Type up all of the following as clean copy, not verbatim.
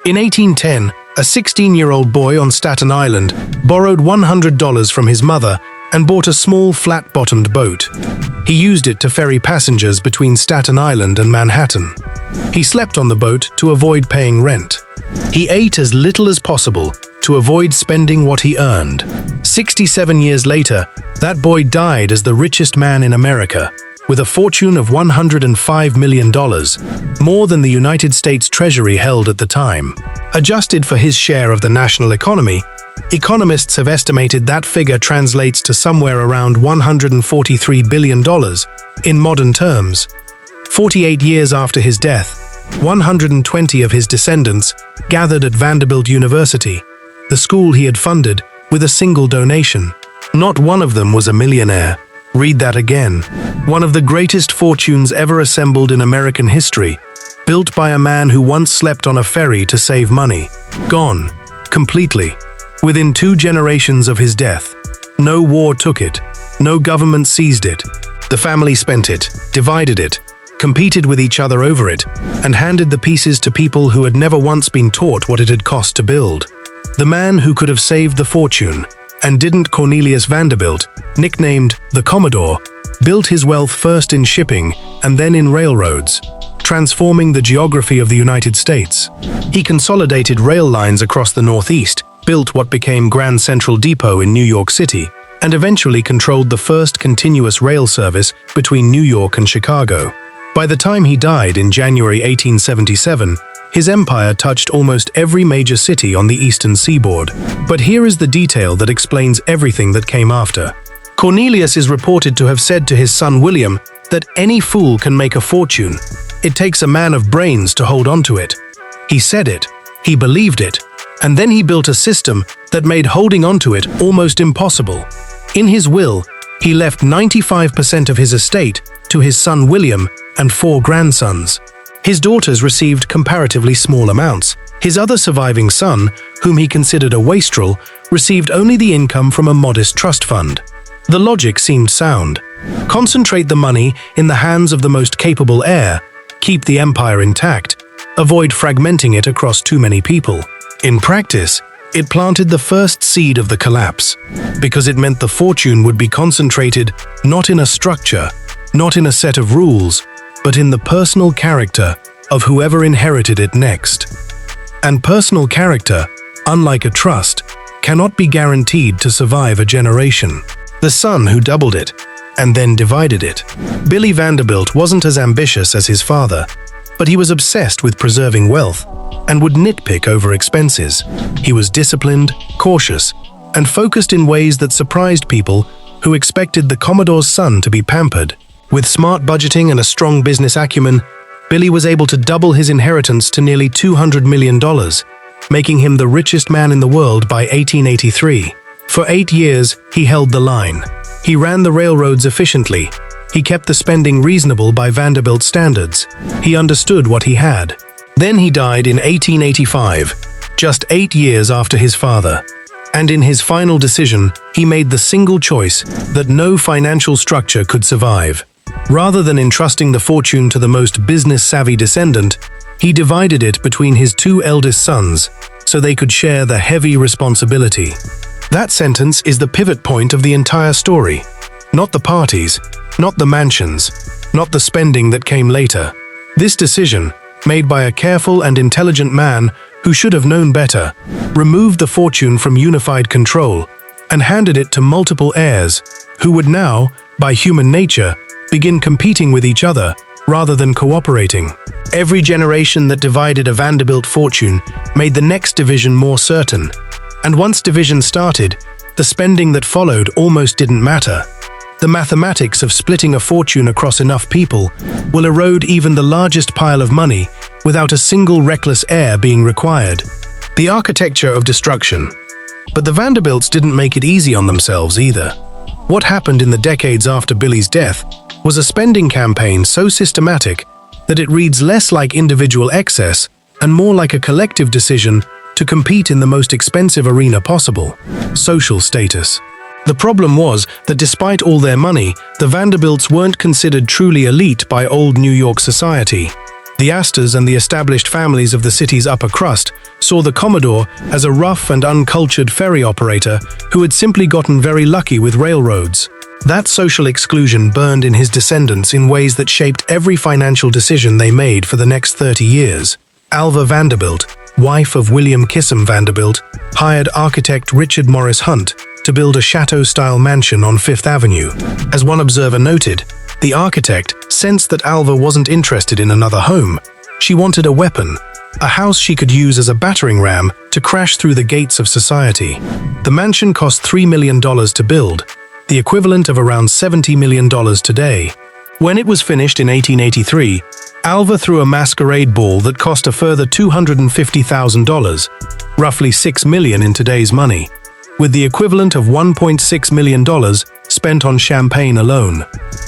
In 1810, a 16-year-old boy on Staten Island borrowed $100 from his mother and bought a small flat-bottomed boat. He used it to ferry passengers between Staten Island and Manhattan. He slept on the boat to avoid paying rent. He ate as little as possible to avoid spending what he earned. 67 years later, that boy died as the richest man in America, with a fortune of $105 million, more than the United States Treasury held at the time. Adjusted for his share of the national economy, economists have estimated that figure translates to somewhere around $143 billion in modern terms. 48 years after his death, 120 of his descendants gathered at Vanderbilt University, the school he had funded, with a single donation. Not one of them was a millionaire. Read that again. One of the greatest fortunes ever assembled in American history, built by a man who once slept on a ferry to save money. Gone. Completely. Within 2 generations of his death. No war took it. No government seized it. The family spent it, divided it, competed with each other over it, and handed the pieces to people who had never once been taught what it had cost to build. The man who could have saved the fortune, and didn't, Cornelius Vanderbilt, nicknamed the Commodore, built his wealth first in shipping and then in railroads, transforming the geography of the United States. He consolidated rail lines across the Northeast, built what became Grand Central Depot in New York City, and eventually controlled the first continuous rail service between New York and Chicago. By the time he died in January 1877, his empire touched almost every major city on the eastern seaboard. But here is the detail that explains everything that came after. Cornelius is reported to have said to his son William that any fool can make a fortune. It takes a man of brains to hold on to it. He said it, he believed it, and then he built a system that made holding on to it almost impossible. In his will, he left 95% of his estate to his son William and 4 grandsons. His daughters received comparatively small amounts. His other surviving son, whom he considered a wastrel, received only the income from a modest trust fund. The logic seemed sound. Concentrate the money in the hands of the most capable heir, keep the empire intact, avoid fragmenting it across too many people. In practice, it planted the first seed of the collapse, because it meant the fortune would be concentrated not in a structure, not in a set of rules, but in the personal character of whoever inherited it next. And personal character, unlike a trust, cannot be guaranteed to survive a generation. The son who doubled it, and then divided it. Billy Vanderbilt wasn't as ambitious as his father, but he was obsessed with preserving wealth, and would nitpick over expenses. He was disciplined, cautious, and focused in ways that surprised people who expected the Commodore's son to be pampered. With smart budgeting and a strong business acumen, Billy was able to double his inheritance to nearly $200 million, making him the richest man in the world by 1883. For 8 years, he held the line. He ran the railroads efficiently. He kept the spending reasonable by Vanderbilt standards. He understood what he had. Then he died in 1885, just 8 years after his father. And in his final decision, he made the single choice that no financial structure could survive. Rather than entrusting the fortune to the most business-savvy descendant, he divided it between his 2 eldest sons so they could share the heavy responsibility. That sentence is the pivot point of the entire story. Not the parties, not the mansions, not the spending that came later. This decision, made by a careful and intelligent man who should have known better, removed the fortune from unified control and handed it to multiple heirs who would now, by human nature, begin competing with each other rather than cooperating. Every generation that divided a Vanderbilt fortune made the next division more certain. And once division started, the spending that followed almost didn't matter. The mathematics of splitting a fortune across enough people will erode even the largest pile of money without a single reckless heir being required. The architecture of destruction. But the Vanderbilts didn't make it easy on themselves either. What happened in the decades after Billy's death was a spending campaign so systematic that it reads less like individual excess and more like a collective decision to compete in the most expensive arena possible: social status. The problem was that despite all their money, the Vanderbilts weren't considered truly elite by old New York society. The Astors and the established families of the city's upper crust saw the Commodore as a rough and uncultured ferry operator who had simply gotten very lucky with railroads. That social exclusion burned in his descendants in ways that shaped every financial decision they made for the next 30 years. Alva Vanderbilt, wife of William Kissam Vanderbilt, hired architect Richard Morris Hunt to build a chateau-style mansion on Fifth Avenue. As one observer noted, the architect sensed that Alva wasn't interested in another home. She wanted a weapon, a house she could use as a battering ram to crash through the gates of society. The mansion cost $3 million to build, the equivalent of around $70 million today. When it was finished in 1883, Alva threw a masquerade ball that cost a further $250,000, roughly $6 million in today's money, with the equivalent of $1.6 million spent on champagne alone.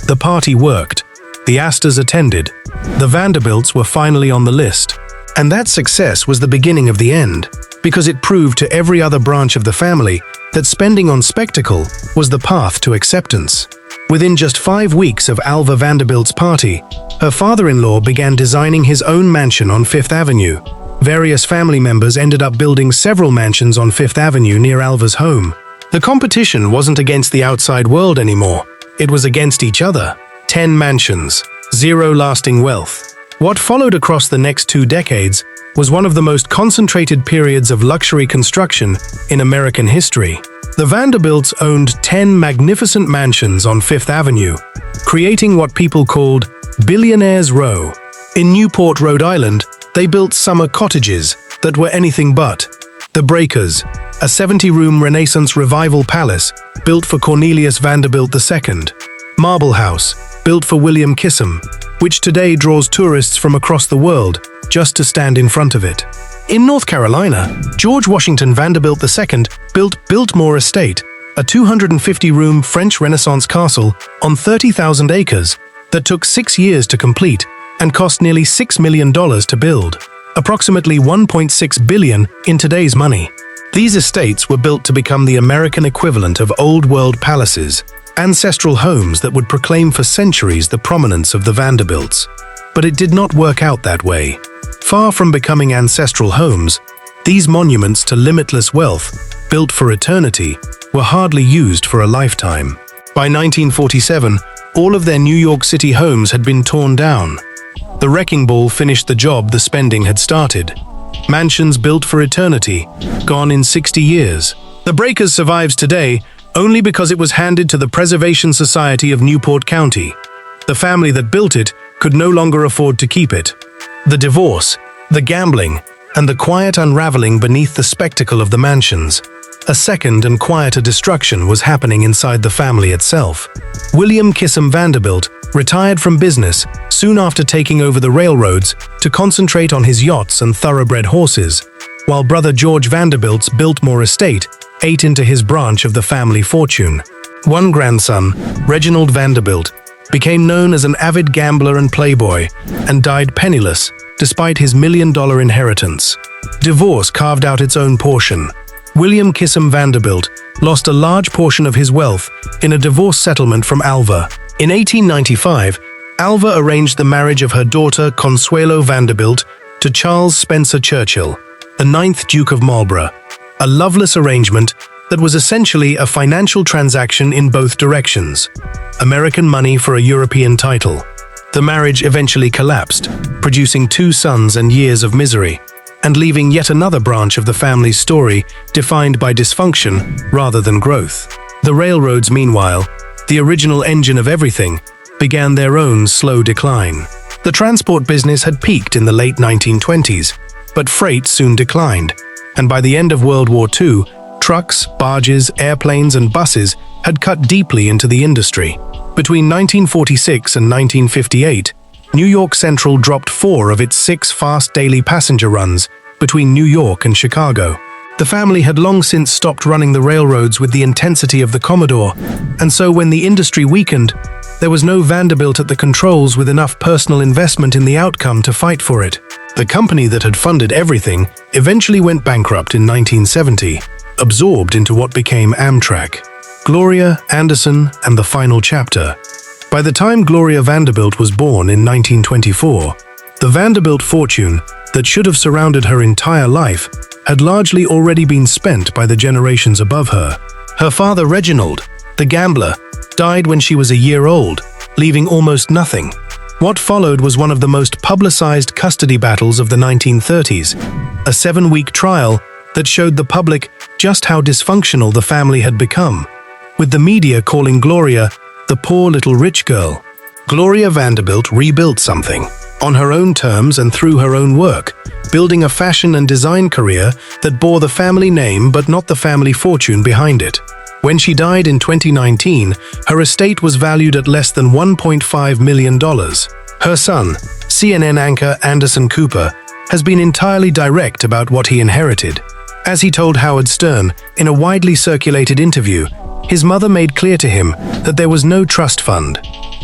The party worked. The Astors attended. The Vanderbilts were finally on the list. And that success was the beginning of the end, because it proved to every other branch of the family that spending on spectacle was the path to acceptance. Within just 5 weeks of Alva Vanderbilt's party, her father-in-law began designing his own mansion on Fifth Avenue. Various family members ended up building several mansions on Fifth Avenue near Alva's home. The competition wasn't against the outside world anymore. It was against each other. 10 mansions, 0 lasting wealth. What followed across the next 2 decades was one of the most concentrated periods of luxury construction in American history. The Vanderbilts owned 10 magnificent mansions on Fifth Avenue, creating what people called Billionaires Row. In Newport, Rhode Island, they built summer cottages that were anything but. The Breakers, a 70-room Renaissance revival palace built for Cornelius Vanderbilt II. Marble House, built for William Kissam, which today draws tourists from across the world just to stand in front of it. In North Carolina, George Washington Vanderbilt II built Biltmore Estate, a 250-room French Renaissance castle on 30,000 acres that took 6 years to complete and cost nearly $6 million to build, approximately $1.6 billion in today's money. These estates were built to become the American equivalent of old-world palaces, ancestral homes that would proclaim for centuries the prominence of the Vanderbilts. But it did not work out that way. Far from becoming ancestral homes, these monuments to limitless wealth, built for eternity, were hardly used for a lifetime. By 1947, all of their New York City homes had been torn down. The wrecking ball finished the job the spending had started. Mansions built for eternity, gone in 60 years. The Breakers survives today only because it was handed to the Preservation Society of Newport County. The family that built it could no longer afford to keep it. The divorce, the gambling, and the quiet unraveling beneath the spectacle of the mansions. A second and quieter destruction was happening inside the family itself. William Kissam Vanderbilt retired from business soon after taking over the railroads to concentrate on his yachts and thoroughbred horses, while brother George Vanderbilt's Biltmore Estate ate into his branch of the family fortune. One grandson, Reginald Vanderbilt, became known as an avid gambler and playboy, and died penniless despite his $1 million inheritance. Divorce carved out its own portion. William Kissam Vanderbilt lost a large portion of his wealth in a divorce settlement from Alva. In 1895, Alva arranged the marriage of her daughter Consuelo Vanderbilt to Charles Spencer Churchill, the 9th Duke of Marlborough, a loveless arrangement that was essentially a financial transaction in both directions. American money for a European title. The marriage eventually collapsed, producing 2 sons and years of misery, and leaving yet another branch of the family's story defined by dysfunction rather than growth. The railroads, meanwhile, the original engine of everything, began their own slow decline. The transport business had peaked in the late 1920s, but freight soon declined, and by the end of World War II, trucks, barges, airplanes, and buses had cut deeply into the industry. Between 1946 and 1958, New York Central dropped 4 of its 6 fast daily passenger runs between New York and Chicago. The family had long since stopped running the railroads with the intensity of the Commodore, and so when the industry weakened, there was no Vanderbilt at the controls with enough personal investment in the outcome to fight for it. The company that had funded everything eventually went bankrupt in 1970, absorbed into what became Amtrak. Gloria, Anderson, and the final chapter. By the time Gloria Vanderbilt was born in 1924, the Vanderbilt fortune that should have surrounded her entire life had largely already been spent by the generations above her. Her father, Reginald, the gambler, died when she was a year old, leaving almost nothing. What followed was one of the most publicized custody battles of the 1930s, a 7-week trial that showed the public just how dysfunctional the family had become, with the media calling Gloria the poor little rich girl. Gloria Vanderbilt rebuilt something, on her own terms and through her own work, building a fashion and design career that bore the family name but not the family fortune behind it. When she died in 2019, her estate was valued at less than $1.5 million. Her son, CNN anchor Anderson Cooper, has been entirely direct about what he inherited. As he told Howard Stern in a widely circulated interview, his mother made clear to him that there was no trust fund.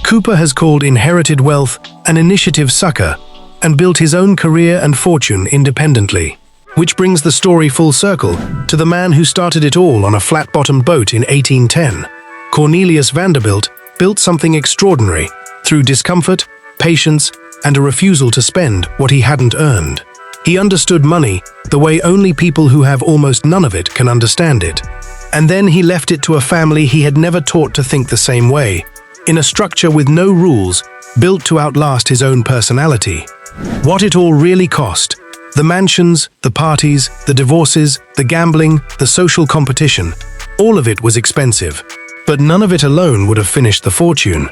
Cooper has called inherited wealth an initiative sucker and built his own career and fortune independently. Which brings the story full circle to the man who started it all on a flat-bottomed boat in 1810. Cornelius Vanderbilt built something extraordinary through discomfort, patience, and a refusal to spend what he hadn't earned. He understood money the way only people who have almost none of it can understand it. And then he left it to a family he had never taught to think the same way, in a structure with no rules, built to outlast his own personality. What it all really cost: the mansions, the parties, the divorces, the gambling, the social competition, all of it was expensive. But none of it alone would have finished the fortune.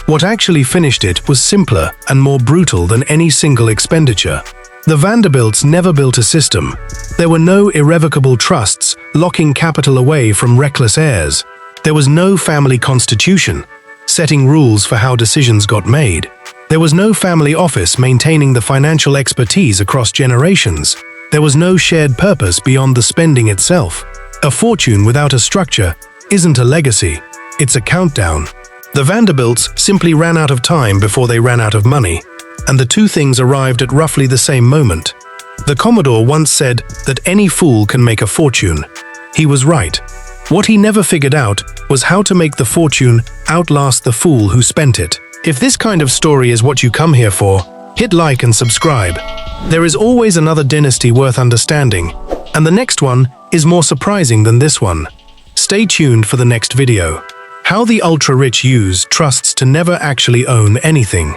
What actually finished it was simpler and more brutal than any single expenditure. The Vanderbilts never built a system. There were no irrevocable trusts locking capital away from reckless heirs. There was no family constitution, setting rules for how decisions got made. There was no family office maintaining the financial expertise across generations. There was no shared purpose beyond the spending itself. A fortune without a structure isn't a legacy, it's a countdown. The Vanderbilts simply ran out of time before they ran out of money, and the two things arrived at roughly the same moment. The Commodore once said that any fool can make a fortune. He was right. What he never figured out was how to make the fortune outlast the fool who spent it. If this kind of story is what you come here for, hit like and subscribe. There is always another dynasty worth understanding, and the next one is more surprising than this one. Stay tuned for the next video. How the ultra-rich use trusts to never actually own anything.